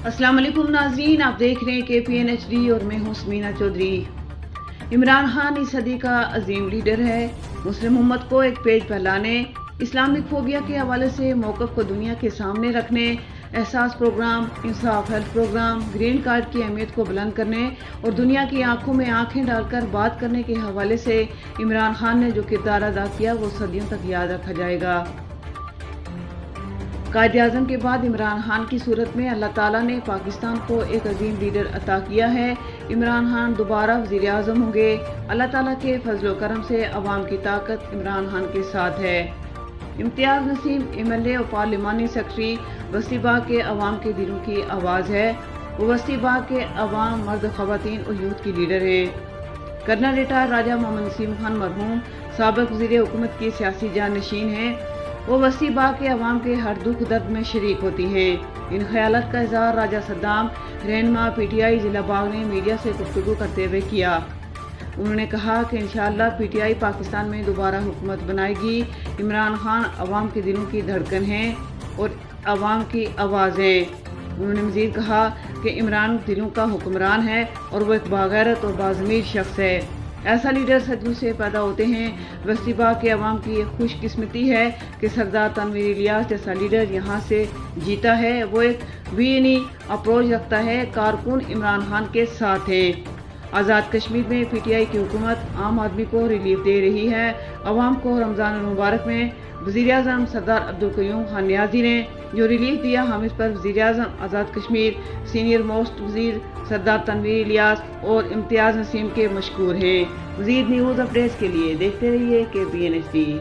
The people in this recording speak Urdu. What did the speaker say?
السلام علیکم ناظرین، آپ دیکھ رہے ہیں KPNHD اور میں ہوں سمینا چودھری۔ عمران خان اس صدی کا عظیم لیڈر ہے۔ مسلم امت کو ایک پیج پر لانے، اسلامک فوبیا کے حوالے سے موقف کو دنیا کے سامنے رکھنے، احساس پروگرام، انصاف ہیلتھ پروگرام، گرین کارڈ کی اہمیت کو بلند کرنے اور دنیا کی آنکھوں میں آنکھیں ڈال کر بات کرنے کے حوالے سے عمران خان نے جو کردار ادا کیا وہ صدیوں تک یاد رکھا جائے گا۔ قائد اعظم کے بعد عمران خان کی صورت میں اللہ تعالیٰ نے پاکستان کو ایک عظیم لیڈر عطا کیا ہے۔ عمران خان دوبارہ وزیر اعظم ہوں گے۔ اللہ تعالیٰ کے فضل و کرم سے عوام کی طاقت عمران خان کے ساتھ ہے۔ امتیاز نسیم MLA اور پارلیمانی سیکرٹری وسطی باغ کے عوام کے دلوں کی آواز ہے۔ وہ وسطی باغ کے عوام، مرد، خواتین اور یوتھ کی لیڈر ہیں۔ کرنل ریٹائر راجہ محمد نسیم خان مرحوم سابق وزیر حکومت کی سیاسی جانشین ہیں۔ وہ وسطی باغ کے عوام کے ہر دکھ درد میں شریک ہوتی ہیں۔ ان خیالات کا اظہار راجہ صدام رہنما PTI ضلع باغ نے میڈیا سے گفتگو کرتے ہوئے کیا۔ انہوں نے کہا کہ انشاءاللہ PTI پاکستان میں دوبارہ حکومت بنائے گی۔ عمران خان عوام کے دلوں کی دھڑکن ہیں اور عوام کی آواز ہیں۔ انہوں نے مزید کہا کہ عمران دلوں کا حکمران ہے اور وہ ایک باغیرت اور باضمیر شخص ہے۔ ایسا لیڈر صدیوں سے پیدا ہوتے ہیں۔ وسطی باغ کے عوام کی یہ خوش قسمتی ہے کہ سردار تنویر الیاس جیسا لیڈر یہاں سے جیتا ہے۔ وہ ایک وینی اپروچ رکھتا ہے، کارکن عمران خان کے ساتھ ہیں۔ آزاد کشمیر میں PTI کی حکومت عام آدمی کو ریلیف دے رہی ہے۔ عوام کو رمضان المبارک میں وزیر اعظم سردار عبدالقیوم خان نیازی نے جو ریلیف دیا، ہم اس پر وزیر اعظم آزاد کشمیر، سینئر موسٹ وزیر سردار تنویر الیاس اور امتیاز نسیم کے مشکور ہیں۔ مزید نیوز اپڈیٹس کے لیے دیکھتے رہیے KPNHD۔